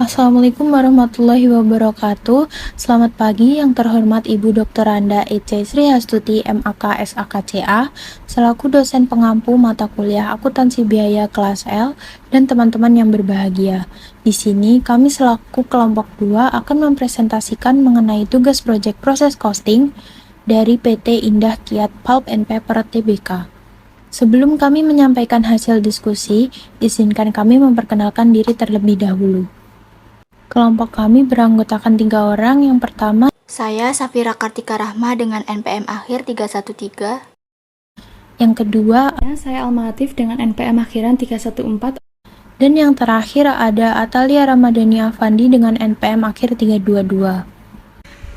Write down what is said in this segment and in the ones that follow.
Assalamualaikum warahmatullahi wabarakatuh. Selamat pagi yang terhormat Ibu Dr. Randa E.C. Srihastuti MAK SAKCA selaku dosen pengampu mata kuliah akuntansi biaya kelas L dan teman-teman yang berbahagia. Di sini kami selaku kelompok 2 akan mempresentasikan mengenai tugas proyek proses costing dari PT Indah Kiat Pulp and Paper Tbk. Sebelum kami menyampaikan hasil diskusi, izinkan kami memperkenalkan diri terlebih dahulu. Kelompok kami beranggotakan 3 orang. Yang pertama, saya Safira Kartika Rahma dengan NPM akhir 313. Yang kedua, saya Alma Latif dengan NPM akhiran 314. Dan yang terakhir ada Atalia Ramadhani Afandi dengan NPM akhir 322.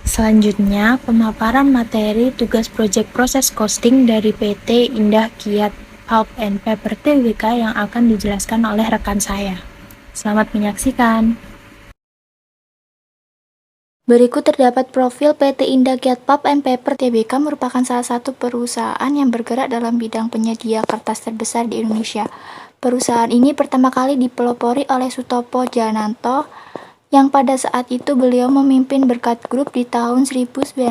Selanjutnya, pemaparan materi tugas proyek proses costing dari PT Indah Kiat Pulp and Paper Tbk yang akan dijelaskan oleh rekan saya. Selamat menyaksikan. Berikut terdapat profil PT Indah Kiat Pulp and Paper Tbk merupakan salah satu perusahaan yang bergerak dalam bidang penyedia kertas terbesar di Indonesia. Perusahaan ini pertama kali dipelopori oleh Sutopo Jananto yang pada saat itu beliau memimpin Berkat Group di tahun 1975.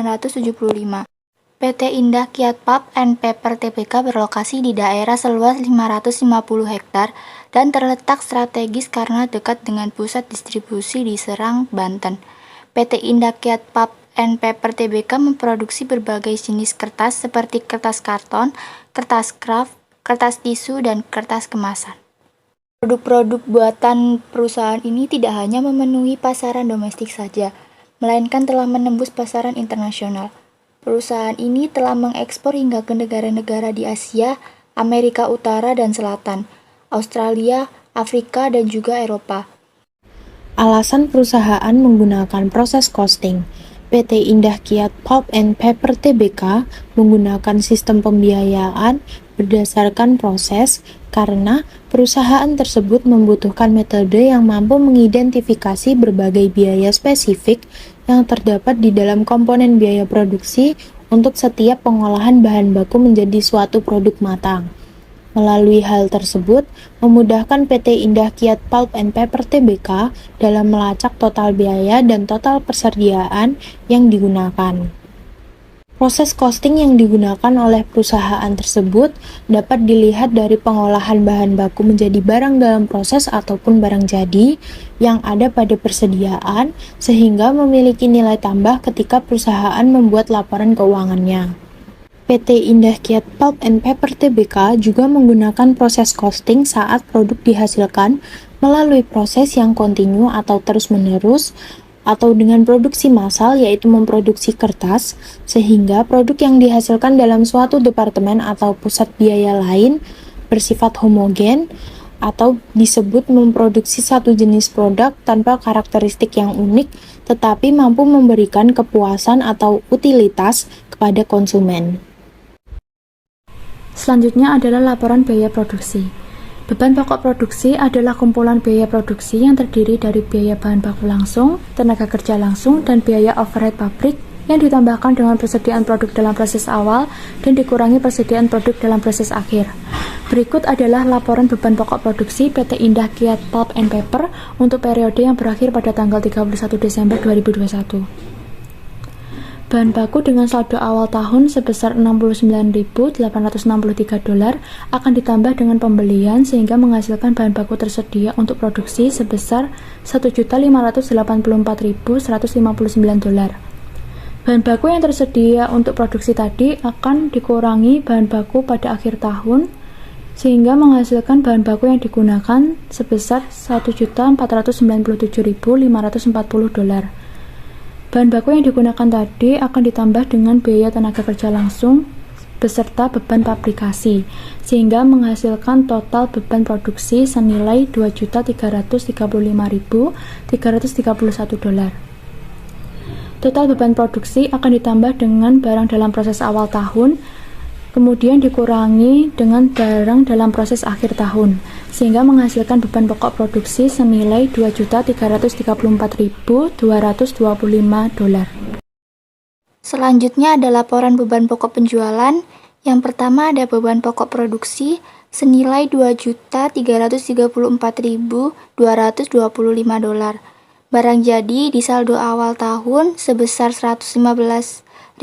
PT Indah Kiat Pulp and Paper Tbk berlokasi di daerah seluas 550 hektar dan terletak strategis karena dekat dengan pusat distribusi di Serang, Banten. PT Indah Kiat Pulp and Paper Tbk memproduksi berbagai jenis kertas seperti kertas karton, kertas kraft, kertas tisu, dan kertas kemasan. Produk-produk buatan perusahaan ini tidak hanya memenuhi pasaran domestik saja, melainkan telah menembus pasaran internasional. Perusahaan ini telah mengekspor hingga ke negara-negara di Asia, Amerika Utara dan Selatan, Australia, Afrika, dan juga Eropa. Alasan perusahaan menggunakan proses costing. PT Indah Kiat Pulp and Paper Tbk menggunakan sistem pembiayaan berdasarkan proses karena perusahaan tersebut membutuhkan metode yang mampu mengidentifikasi berbagai biaya spesifik yang terdapat di dalam komponen biaya produksi untuk setiap pengolahan bahan baku menjadi suatu produk matang. Melalui hal tersebut, memudahkan PT Indah Kiat Pulp and Paper Tbk dalam melacak total biaya dan total persediaan yang digunakan. Proses costing yang digunakan oleh perusahaan tersebut dapat dilihat dari pengolahan bahan baku menjadi barang dalam proses ataupun barang jadi yang ada pada persediaan, sehingga memiliki nilai tambah ketika perusahaan membuat laporan keuangannya. PT Indah Kiat Pulp and Paper Tbk juga menggunakan proses costing saat produk dihasilkan melalui proses yang kontinu atau terus-menerus atau dengan produksi massal, yaitu memproduksi kertas, sehingga produk yang dihasilkan dalam suatu departemen atau pusat biaya lain bersifat homogen atau disebut memproduksi satu jenis produk tanpa karakteristik yang unik tetapi mampu memberikan kepuasan atau utilitas kepada konsumen. Selanjutnya adalah laporan biaya produksi. Beban pokok produksi adalah kumpulan biaya produksi yang terdiri dari biaya bahan baku langsung, tenaga kerja langsung, dan biaya overhead pabrik yang ditambahkan dengan persediaan produk dalam proses awal dan dikurangi persediaan produk dalam proses akhir. Berikut adalah laporan beban pokok produksi PT Indah Kiat Pulp and Paper untuk periode yang berakhir pada tanggal 31 Desember 2021. Bahan baku dengan saldo awal tahun sebesar $69.863 akan ditambah dengan pembelian sehingga menghasilkan bahan baku tersedia untuk produksi sebesar $1.584.159. Bahan baku yang tersedia untuk produksi tadi akan dikurangi bahan baku pada akhir tahun sehingga menghasilkan bahan baku yang digunakan sebesar $1.497.540. Bahan baku yang digunakan tadi akan ditambah dengan biaya tenaga kerja langsung beserta beban pabrikasi, sehingga menghasilkan total beban produksi senilai $2.335.331. Total beban produksi akan ditambah dengan barang dalam proses awal tahun, kemudian dikurangi dengan barang dalam proses akhir tahun, sehingga menghasilkan beban pokok produksi senilai $2.334.225. Selanjutnya ada laporan beban pokok penjualan. Yang pertama ada beban pokok produksi senilai $2.334.225. Barang jadi di saldo awal tahun sebesar 115.581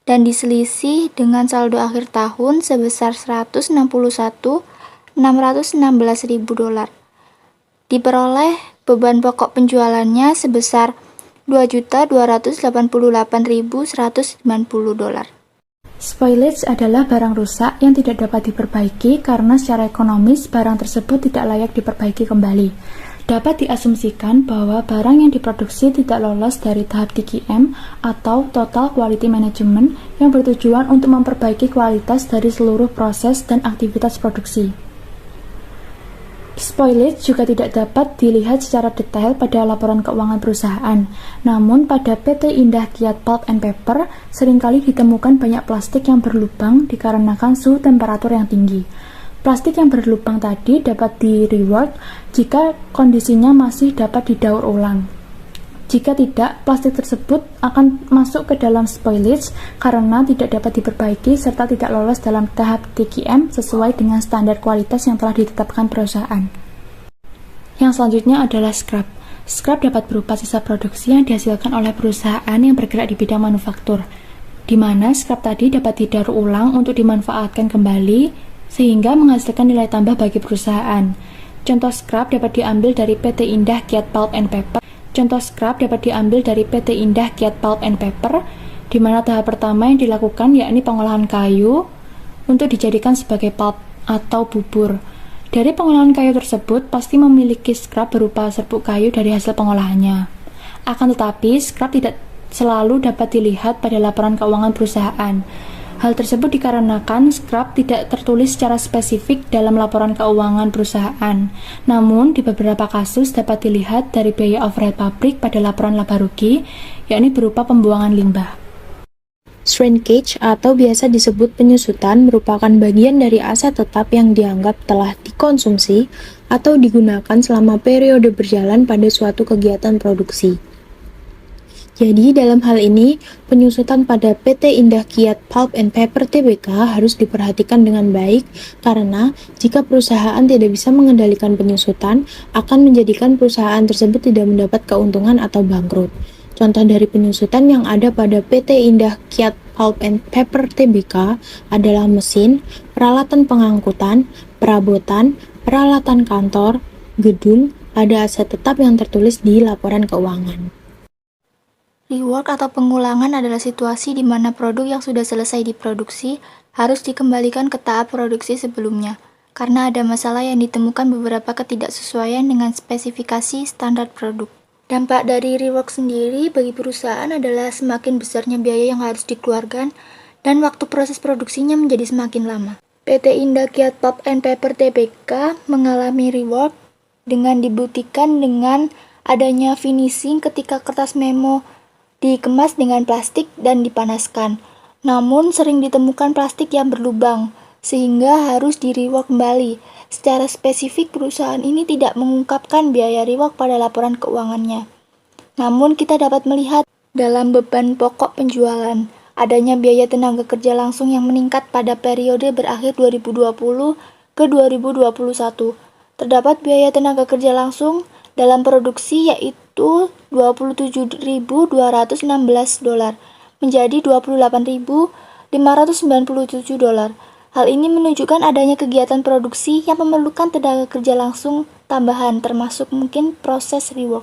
dan diselisih dengan saldo akhir tahun sebesar 161.616.000 dolar. Diperoleh beban pokok penjualannya sebesar 2.288.190 dolar. Spoilage adalah barang rusak yang tidak dapat diperbaiki karena secara ekonomis barang tersebut tidak layak diperbaiki kembali. Dapat diasumsikan bahwa barang yang diproduksi tidak lolos dari tahap TQM atau Total Quality Management yang bertujuan untuk memperbaiki kualitas dari seluruh proses dan aktivitas produksi. Spoilage juga tidak dapat dilihat secara detail pada laporan keuangan perusahaan. Namun pada PT Indah Kiat Pulp and Paper seringkali ditemukan banyak plastik yang berlubang dikarenakan suhu temperatur yang tinggi. Plastik yang berlubang tadi dapat di-rework jika kondisinya masih dapat didaur ulang. Jika tidak, plastik tersebut akan masuk ke dalam spoilage karena tidak dapat diperbaiki serta tidak lolos dalam tahap TQM sesuai dengan standar kualitas yang telah ditetapkan perusahaan. Yang selanjutnya adalah scrap. Scrap dapat berupa sisa produksi yang dihasilkan oleh perusahaan yang bergerak di bidang manufaktur, di mana scrap tadi dapat didaur ulang untuk dimanfaatkan kembali sehingga menghasilkan nilai tambah bagi perusahaan. Contoh scrap dapat diambil dari PT Indah Kiat Pulp and Paper. Di mana tahap pertama yang dilakukan yakni pengolahan kayu untuk dijadikan sebagai pulp atau bubur. Dari pengolahan kayu tersebut pasti memiliki scrap berupa serbuk kayu dari hasil pengolahannya. Akan tetapi, scrap tidak selalu dapat dilihat pada laporan keuangan perusahaan. Hal tersebut dikarenakan scrap tidak tertulis secara spesifik dalam laporan keuangan perusahaan. Namun, di beberapa kasus dapat dilihat dari biaya overhead pabrik pada laporan laba rugi, yakni berupa pembuangan limbah. Shrinkage atau biasa disebut penyusutan merupakan bagian dari aset tetap yang dianggap telah dikonsumsi atau digunakan selama periode berjalan pada suatu kegiatan produksi. Jadi, dalam hal ini, penyusutan pada PT Indah Kiat Pulp and Paper Tbk harus diperhatikan dengan baik karena jika perusahaan tidak bisa mengendalikan penyusutan, akan menjadikan perusahaan tersebut tidak mendapat keuntungan atau bangkrut. Contoh dari penyusutan yang ada pada PT Indah Kiat Pulp and Paper Tbk adalah mesin, peralatan pengangkutan, perabotan, peralatan kantor, gedung, pada aset tetap yang tertulis di laporan keuangan. Rework atau pengulangan adalah situasi di mana produk yang sudah selesai diproduksi harus dikembalikan ke tahap produksi sebelumnya, karena ada masalah yang ditemukan beberapa ketidaksesuaian dengan spesifikasi standar produk. Dampak dari rework sendiri bagi perusahaan adalah semakin besarnya biaya yang harus dikeluarkan dan waktu proses produksinya menjadi semakin lama. PT Indah Kiat Pulp and Paper Tbk mengalami rework dengan dibuktikan dengan adanya finishing ketika kertas memo dikemas dengan plastik dan dipanaskan. Namun sering ditemukan plastik yang berlubang, sehingga harus di-rework kembali. Secara spesifik perusahaan ini tidak mengungkapkan biaya rework pada laporan keuangannya. Namun kita dapat melihat dalam beban pokok penjualan, adanya biaya tenaga kerja langsung yang meningkat pada periode berakhir 2020 ke 2021. Terdapat biaya tenaga kerja langsung dalam produksi yaitu 27.216 dolar menjadi 28.597 dolar. Hal ini menunjukkan adanya kegiatan produksi yang memerlukan tenaga kerja langsung tambahan termasuk mungkin proses rework.